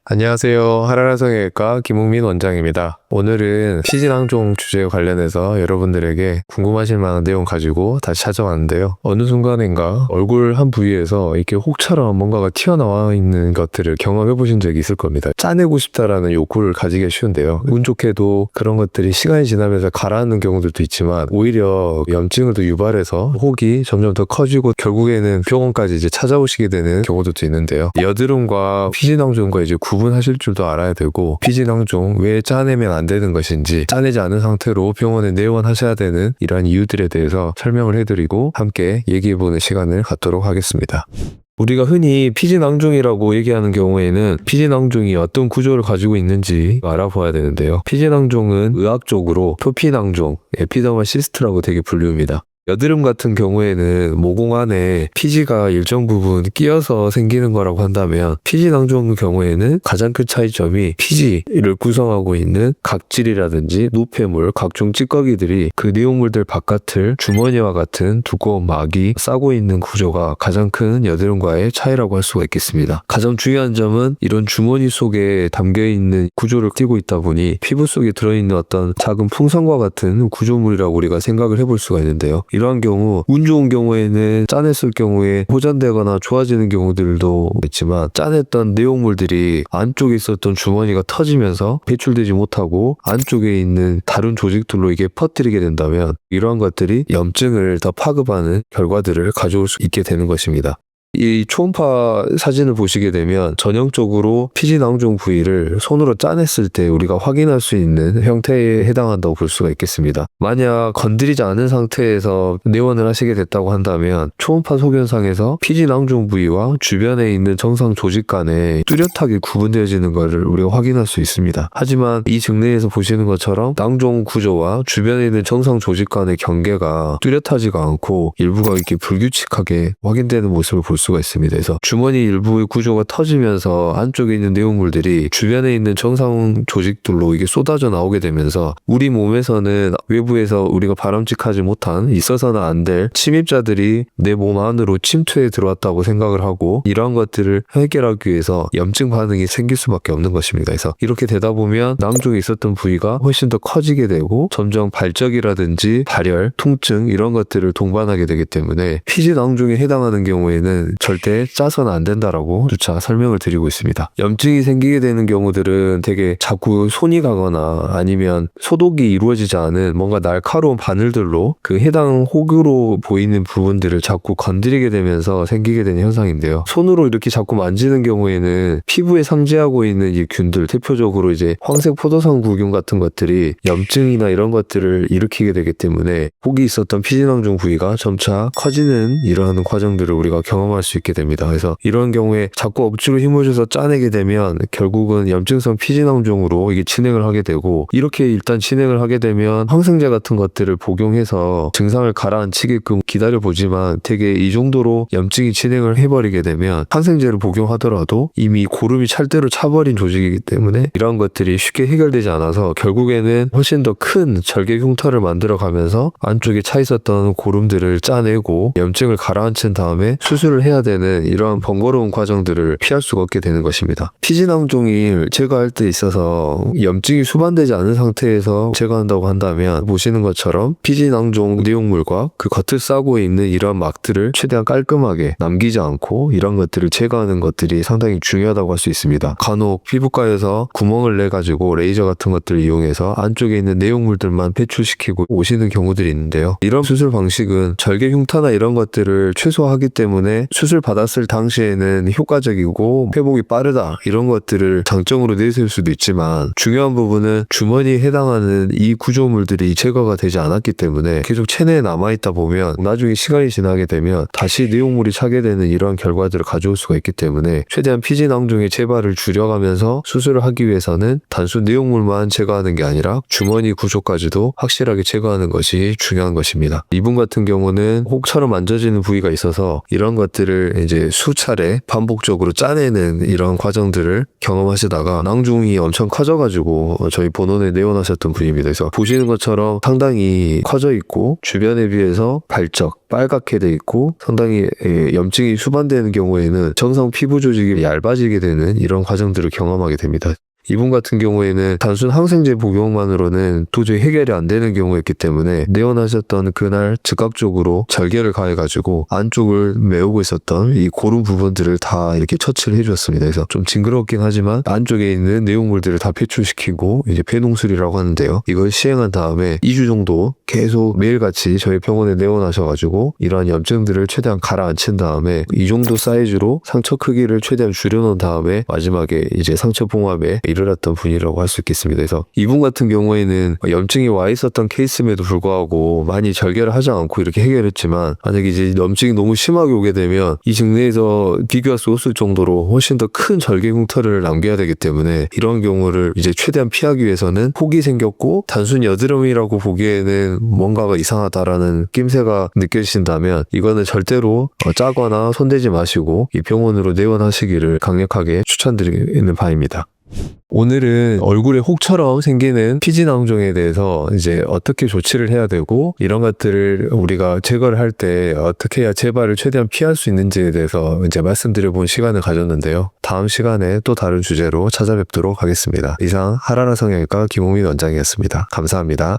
안녕하세요. 하라라성형외과 김웅민 원장입니다. 오늘은 피지낭종 주제에 관련해서 여러분들에게 궁금하실 만한 내용 가지고 다시 찾아왔는데요. 어느 순간인가 얼굴 한 부위에서 이렇게 혹처럼 뭔가가 튀어나와 있는 것들을 경험해 보신 적이 있을 겁니다. 짜내고 싶다라는 욕구를 가지기 쉬운데요. 운 좋게도 그런 것들이 시간이 지나면서 가라앉는 경우들도 있지만 오히려 염증을 더 유발해서 혹이 점점 더 커지고 결국에는 병원까지 이제 찾아오시게 되는 경우도 있는데요. 여드름과 피지낭종과 이제 구분하실 줄도 알아야 되고, 피지낭종 왜 짜내면 안 되는 것인지, 짜내지 않은 상태로 병원에 내원하셔야 되는 이러한 이유들에 대해서 설명을 해드리고 함께 얘기해보는 시간을 갖도록 하겠습니다. 우리가 흔히 피지낭종이라고 얘기하는 경우에는 피지낭종이 어떤 구조를 가지고 있는지 알아봐야 되는데요. 피지낭종은 의학적으로 표피낭종, 에피더멀 시스트라고 되게 불립니다. 여드름 같은 경우에는 모공 안에 피지가 일정 부분 끼어서 생기는 거라고 한다면, 피지낭종 경우에는 가장 큰 차이점이 피지를 구성하고 있는 각질이라든지 노폐물, 각종 찌꺼기들이 그 내용물들 바깥을 주머니와 같은 두꺼운 막이 싸고 있는 구조가 가장 큰 여드름과의 차이라고 할 수가 있겠습니다. 가장 중요한 점은 이런 주머니 속에 담겨있는 구조를 띠고 있다 보니 피부 속에 들어있는 어떤 작은 풍선과 같은 구조물이라고 우리가 생각을 해볼 수가 있는데요. 이러한 경우, 운 좋은 경우에는 짜냈을 경우에 호전되거나 좋아지는 경우들도 있지만, 짜냈던 내용물들이 안쪽에 있었던 주머니가 터지면서 배출되지 못하고 안쪽에 있는 다른 조직들로 이게 퍼뜨리게 된다면 이러한 것들이 염증을 더 파급하는 결과들을 가져올 수 있게 되는 것입니다. 이 초음파 사진을 보시게 되면 전형적으로 피지낭종 부위를 손으로 짜냈을 때 우리가 확인할 수 있는 형태에 해당한다고 볼 수가 있겠습니다. 만약 건드리지 않은 상태에서 내원을 하시게 됐다고 한다면 초음파 소견상에서 피지낭종 부위와 주변에 있는 정상 조직 간에 뚜렷하게 구분되어지는 것을 우리가 확인할 수 있습니다. 하지만 이 증례에서 보시는 것처럼 낭종 구조와 주변에 있는 정상 조직 간의 경계가 뚜렷하지가 않고 일부가 이렇게 불규칙하게 확인되는 모습을 볼 수가 있습니다. 그래서 주머니 일부의 구조가 터지면서 안쪽에 있는 내용물들이 주변에 있는 정상 조직들로 이게 쏟아져 나오게 되면서 우리 몸에서는 외부에서 우리가 바람직하지 못한, 있어서는 안 될 침입자들이 내 몸 안으로 침투해 들어왔다고 생각을 하고, 이러한 것들을 해결하기 위해서 염증 반응이 생길 수밖에 없는 것입니다. 그래서 이렇게 되다 보면 낭종에 있었던 부위가 훨씬 더 커지게 되고 점점 발적이라든지 발열, 통증 이런 것들을 동반하게 되기 때문에 피지낭종에 해당하는 경우에는 절대 짜서는 안 된다라고 누차 설명을 드리고 있습니다. 염증이 생기게 되는 경우들은 되게 자꾸 손이 가거나 아니면 소독이 이루어지지 않은 뭔가 날카로운 바늘들로 그 해당 혹으로 보이는 부분들을 자꾸 건드리게 되면서 생기게 되는 현상인데요. 손으로 이렇게 자꾸 만지는 경우에는 피부에 상재하고 있는 이 균들, 대표적으로 이제 황색 포도상 구균 같은 것들이 염증이나 이런 것들을 일으키게 되기 때문에 혹이 있었던 피지낭종 부위가 점차 커지는 이러한 과정들을 우리가 경험할 수 있게 됩니다. 그래서 이런 경우에 자꾸 억지로 힘을 줘서 짜내게 되면 결국은 염증성 피지낭종으로 이게 진행을 하게 되고, 이렇게 일단 진행을 하게 되면 항생제 같은 것들을 복용해서 증상을 가라앉히게끔 기다려보지만 되게 이 정도로 염증이 진행을 해버리게 되면 항생제를 복용하더라도 이미 고름이 찰대로 차버린 조직이기 때문에 이런 것들이 쉽게 해결되지 않아서 결국에는 훨씬 더 큰 절개 흉터를 만들어가면서 안쪽에 차 있었던 고름들을 짜내고 염증을 가라앉힌 다음에 수술을 해야 되는 이러한 번거로운 과정들을 피할 수가 없게 되는 것입니다. 피지낭종을 제거할 때 있어서 염증이 수반되지 않은 상태에서 제거한다고 한다면 보시는 것처럼 피지낭종 내용물과 그 겉을 싸고 있는 이러한 막들을 최대한 깔끔하게 남기지 않고 이런 것들을 제거하는 것들이 상당히 중요하다고 할 수 있습니다. 간혹 피부과에서 구멍을 내가지고 레이저 같은 것들을 이용해서 안쪽에 있는 내용물들만 배출시키고 오시는 경우들이 있는데요. 이런 수술 방식은 절개 흉터나 이런 것들을 최소화하기 때문에 수술 받았을 당시에는 효과적이고 회복이 빠르다 이런 것들을 장점으로 내세울 수도 있지만, 중요한 부분은 주머니에 해당하는 이 구조물들이 제거가 되지 않았기 때문에 계속 체내에 남아있다 보면 나중에 시간이 지나게 되면 다시 내용물이 차게 되는 이러한 결과들을 가져올 수가 있기 때문에 최대한 피지낭종의 재발을 줄여가면서 수술을 하기 위해서는 단순 내용물만 제거하는 게 아니라 주머니 구조까지도 확실하게 제거하는 것이 중요한 것입니다. 이분 같은 경우는 혹처럼 만져지는 부위가 있어서 이런 것들을 것들을 이제 수차례 반복적으로 짜내는 이런 과정들을 경험하시다가 낭중이 엄청 커져가지고 저희 본원에 내원하셨던 분입니다. 그래서 보시는 것처럼 상당히 커져 있고 주변에 비해서 발적, 빨갛게 돼 있고 상당히 염증이 수반되는 경우에는 정상 피부 조직이 얇아지게 되는 이런 과정들을 경험하게 됩니다. 이분 같은 경우에는 단순 항생제 복용만으로는 도저히 해결이 안 되는 경우였기 때문에 내원하셨던 그날 즉각적으로 절개를 가해가지고 안쪽을 메우고 있었던 이 고른 부분들을 다 이렇게 처치를 해주었습니다. 그래서 좀 징그럽긴 하지만 안쪽에 있는 내용물들을 다 배출시키고 이제 폐농술이라고 하는데요. 이걸 시행한 다음에 2주 정도 계속 매일같이 저희 병원에 내원하셔가지고 이러한 염증들을 최대한 가라앉힌 다음에 이 정도 사이즈로 상처 크기를 최대한 줄여놓은 다음에 마지막에 이제 상처 봉합에 이르렀던 분이라고 할 수 있겠습니다. 그래서 이분 같은 경우에는 염증이 와 있었던 케이스임에도 불구하고 많이 절개를 하지 않고 이렇게 해결했지만 만약에 이제 염증이 너무 심하게 오게 되면 이 증례에서 비교할 수 없을 정도로 훨씬 더 큰 절개 흉터를 남겨야 되기 때문에 이런 경우를 이제 최대한 피하기 위해서는 혹이 생겼고 단순 여드름이라고 보기에는 뭔가가 이상하다라는 낌새가 느껴지신다면 이거는 절대로 짜거나 손대지 마시고 이 병원으로 내원하시기를 강력하게 추천드리는 바입니다. 오늘은 얼굴에 혹처럼 생기는 피지낭종에 대해서 이제 어떻게 조치를 해야 되고 이런 것들을 우리가 제거를 할 때 어떻게 해야 재발을 최대한 피할 수 있는지에 대해서 이제 말씀드려본 시간을 가졌는데요. 다음 시간에 또 다른 주제로 찾아뵙도록 하겠습니다. 이상 하라라 성형외과 김홍민 원장이었습니다. 감사합니다.